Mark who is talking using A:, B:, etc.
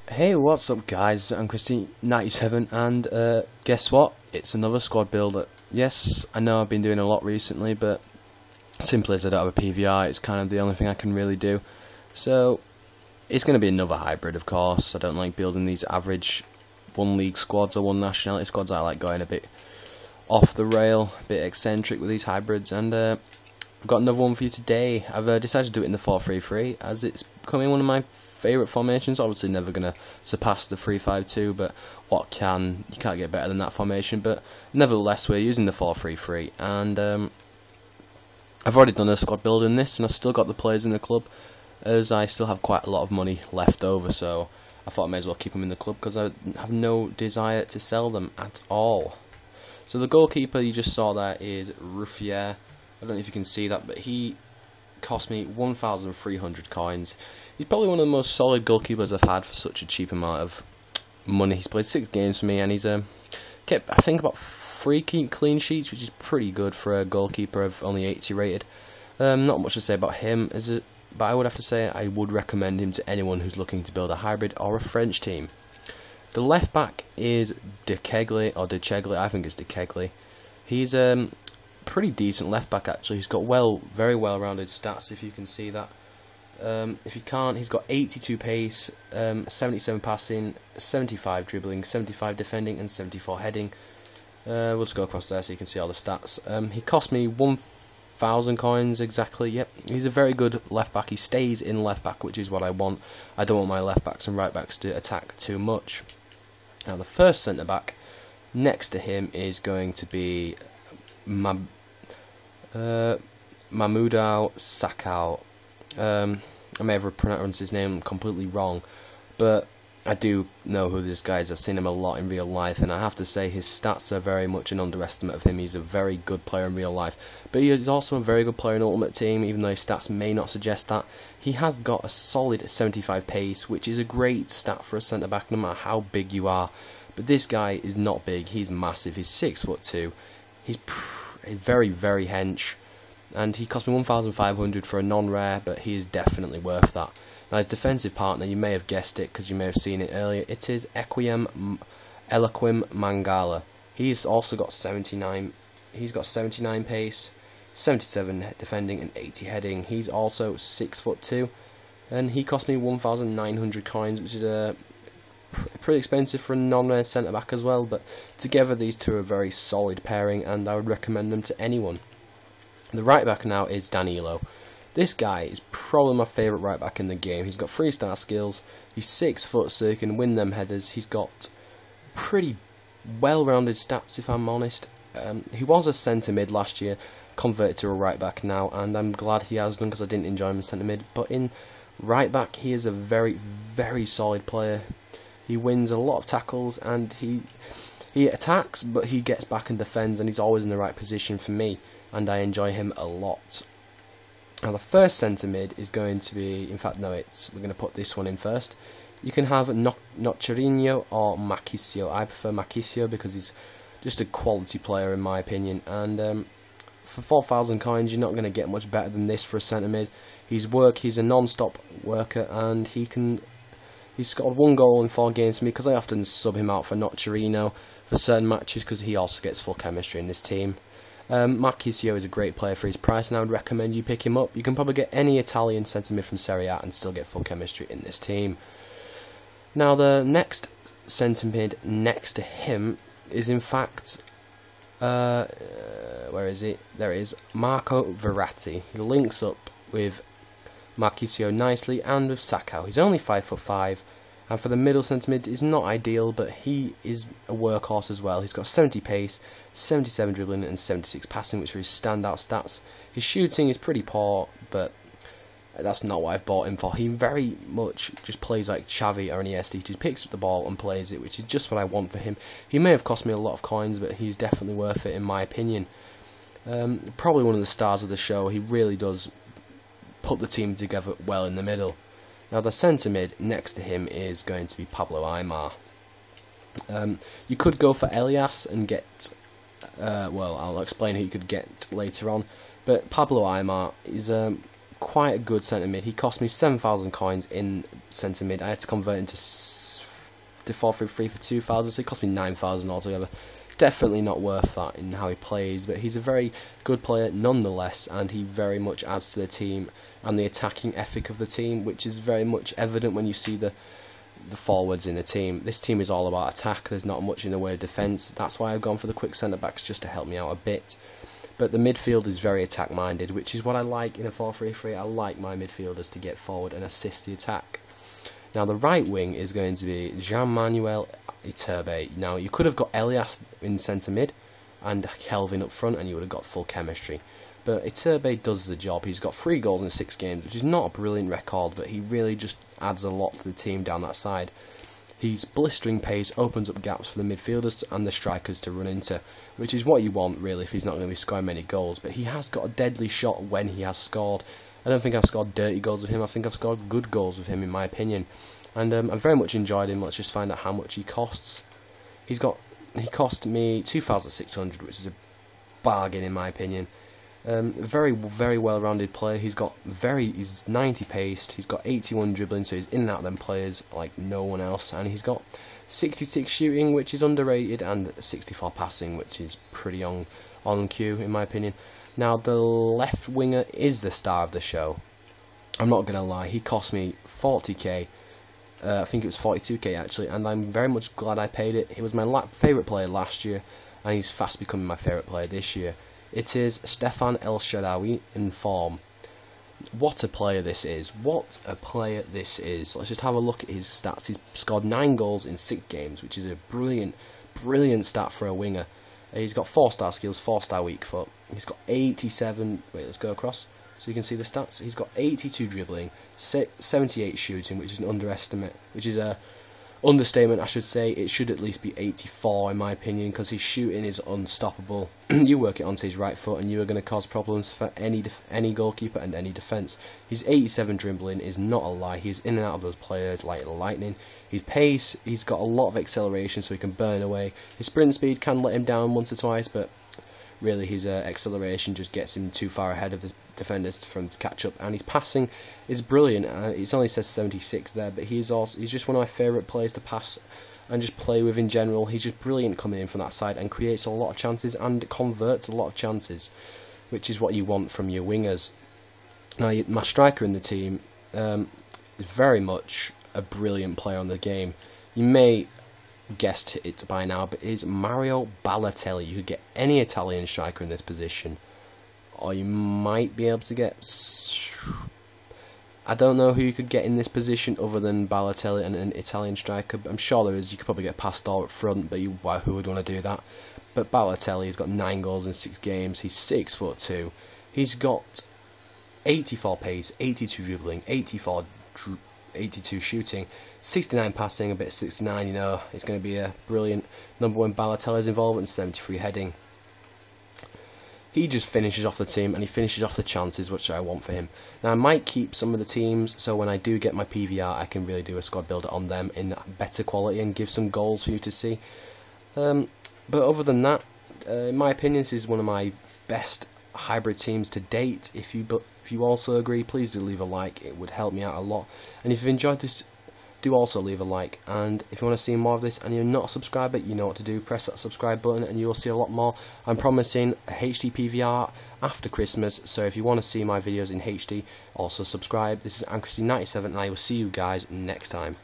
A: Hey, what's up guys, I'm Christy97 and guess what? It's another squad builder. Yes, I know I've been doing a lot recently, but simply as I don't have a PVR, it's kind of the only thing I can really do. So, it's going to be another hybrid, of course. I don't like building these average one league squads or one nationality squads. I like going a bit off the rail, a bit eccentric with these hybrids, and I've got another one for you today. I've decided to do it in the 4-3-3 as it's becoming one of my favourite formations. Obviously never going to surpass the 3-5-2, but you can't get better than that formation. But nevertheless, we're using the 4-3-3, and I've already done a squad build in this, and I've still got the players in the club, as I still have quite a lot of money left over, so I thought I may as well keep them in the club because I have no desire to sell them at all. So the goalkeeper you just saw there is Ruffier. I don't know if you can see that, but he cost me 1,300 coins. He's probably one of the most solid goalkeepers I've had for such a cheap amount of money. He's played 6 games for me, and he's kept, I think, about 3 clean sheets, which is pretty good for a goalkeeper of only 80 rated. Not much to say about him, but I would have to say I would recommend him to anyone who's looking to build a hybrid or a French team. The left back is De Kegley, I think it's De Kegley. He's pretty decent left back actually. He's got very well rounded stats, if you can see that. If you can't, he's got 82 pace, 77 passing, 75 dribbling, 75 defending, and 74 heading. We'll just go across there so you can see all the stats. He cost me 1,000 coins exactly. Yep, he's a very good left back. He stays in left back, which is what I want. I don't want my left backs and right backs to attack too much. Now the first centre back next to him is going to be Mamoudou Sakho. I may have pronounced his name completely wrong, but I do know who this guy is. I've seen him a lot in real life, and I have to say his stats are very much an underestimate of him. He's a very good player in real life, but he is also a very good player in Ultimate Team, even though his stats may not suggest that. He has got a solid 75 pace, which is a great stat for a centre-back no matter how big you are. But this guy is not big, he's massive, he's 6'2", he's very, very hench, and he cost me 1,500 for a non-rare, but he is definitely worth that. Now his defensive partner, you may have guessed it because you may have seen it earlier, it is Eloquim Mangala. He's also got 79 pace, 77 defending and 80 heading. He's also 6'2", and he cost me 1,900 coins, which is pretty expensive for a non-rare centre back as well, but together these two are a very solid pairing, and I would recommend them to anyone. The right back now is Danilo. This guy is probably my favourite right back in the game. He's got 3-star skills, he's 6 foot so he can win them headers. He's got pretty well-rounded stats, if I'm honest. He was a centre mid last year, converted to a right back now, and I'm glad he has done because I didn't enjoy him in centre mid. But in right back, he is a very, very solid player. He wins a lot of tackles, and he attacks, but he gets back and defends, and he's always in the right position for me, and I enjoy him a lot. Now the first centre mid is going to be, in fact no, we're going to put this one in first. You can have Nocerino or Mauricio. I prefer Mauricio because he's just a quality player in my opinion, and for 4,000 coins you're not going to get much better than this for a centre mid. He's a non-stop worker, and he's scored 1 goal in 4 games for me because I often sub him out for Nocerino for certain matches because he also gets full chemistry in this team. Mauricio is a great player for his price, and I would recommend you pick him up. You can probably get any Italian centre mid from Serie A and still get full chemistry in this team. Now the next centre mid next to him is in fact, where is he? There it is, Marco Verratti. He links up with Mauricio nicely and with Sakho. He's only 5'5", and for the middle centre mid is not ideal, but he is a workhorse as well. He's got 70 pace, 77 dribbling and 76 passing, which are his standout stats. His shooting is pretty poor, but that's not what I've bought him for. He very much just plays like Xavi or Iniesta. He just picks up the ball and plays it, which is just what I want for him. He may have cost me a lot of coins, but he's definitely worth it in my opinion. Probably one of the stars of the show. He really does put the team together well in the middle. Now the centre mid next to him is going to be Pablo Aimar. You could go for Elias and get, well, I'll explain who you could get later on, but Pablo Aimar is quite a good centre mid. He cost me 7,000 coins in centre mid. I had to convert into 4-3-3 for 2,000, so it cost me 9,000 altogether. Definitely not worth that in how he plays, but he's a very good player nonetheless, and he very much adds to the team and the attacking ethic of the team, which is very much evident when you see the forwards in the team. This team is all about attack. There's not much in the way of defence. That's why I've gone for the quick centre backs, just to help me out a bit. But the midfield is very attack minded, which is what I like in a 4-3-3. I like my midfielders to get forward and assist the attack. Now the right wing is going to be Jean-Manuel Iturbe. Now you could have got Elias in centre mid and Kelvin up front, and you would have got full chemistry. But Iturbe does the job. He's got 3 goals in 6 games, which is not a brilliant record, but he really just adds a lot to the team down that side. His blistering pace opens up gaps for the midfielders and the strikers to run into, which is what you want really if he's not going to be scoring many goals. But he has got a deadly shot when he has scored. I don't think I've scored dirty goals with him. I think I've scored good goals with him, in my opinion. And I've very much enjoyed him. Let's just find out how much he costs. He cost me 2,600, which is a bargain in my opinion. Very well-rounded player. He's 90 paced. He's got 81 dribbling, so he's in and out of them players like no one else. And he's got 66 shooting, which is underrated, and 64 passing, which is pretty on cue in my opinion. Now the left winger is the star of the show. I'm not gonna lie. He cost me 40k. I think it was 42k actually, and I'm very much glad I paid it. He was my favourite player last year, and he's fast becoming my favourite player this year. It is Stefan El Shaaraway in form. What a player this is. What a player this is. Let's just have a look at his stats. He's scored 9 goals in 6 games, which is a brilliant stat for a winger. He's got 4-star skills, 4-star weak foot. He's got 87... Wait, let's go across so you can see the stats. He's got 82 dribbling, 78 shooting, which is an understatement, I should say. It should at least be 84 in my opinion, because his shooting is unstoppable. You work it onto his right foot and you are going to cause problems for any goalkeeper and any defence. His 87 dribbling is not a lie. He's in and out of those players like lightning. His pace, he's got a lot of acceleration so he can burn away. His sprint speed can let him down once or twice, but really his acceleration just gets him too far ahead of the defenders for him to catch up. And his passing is brilliant. It only says 76 there, but he's just one of my favourite players to pass and just play with in general. He's just brilliant coming in from that side and creates a lot of chances and converts a lot of chances, which is what you want from your wingers. Now my striker in the team is very much a brilliant player on the game. You may guessed it by now, but is Mario Balotelli. You could get any Italian striker in this position, or you might be able to get... I don't know who you could get in this position other than Balotelli and an Italian striker, but I'm sure there is. You could probably get Pastore up front, but who would want to do that? But Balotelli has got 9 goals in 6 games. He's 6'2". He's got 84 pace, 82 dribbling, 82 shooting, 69 passing, a bit of 69, you know. It's going to be a brilliant number when Balotelli's involved, and 73 heading. He just finishes off the team, and he finishes off the chances, which I want for him. Now I might keep some of the teams, so when I do get my PVR I can really do a squad builder on them in better quality and give some goals for you to see. But other than that, in my opinion, this is one of my best hybrid teams to date. If you also agree, please do leave a like. It would help me out a lot. And if you've enjoyed this, do also leave a like. And if you want to see more of this and you're not a subscriber, you know what to do. Press that subscribe button and you will see a lot more. I'm promising a HD PVR after Christmas, so if you want to see my videos in HD, also subscribe. This is Ancrusty97, and I will see you guys next time.